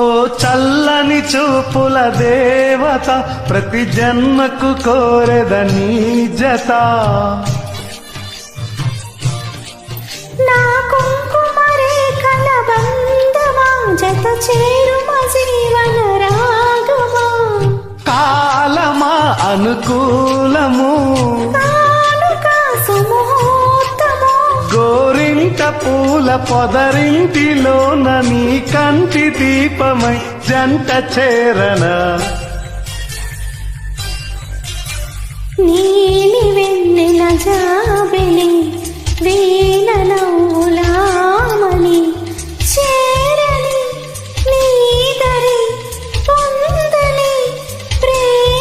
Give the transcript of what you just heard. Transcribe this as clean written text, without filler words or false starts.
ఓ చల్లని చూపుల దేవత, ప్రతి జన్మకు కోరెదని జత. నా కుంకుమ రేఖల బంధమా, జత చేరుమ జీవన రాగమా. కాలమా అనుకూలము, గోరింట పూల పొదరింటిలోన నీ కంటి దీపమై జంట చేరన. నీలి వెన్నెల జాబిలి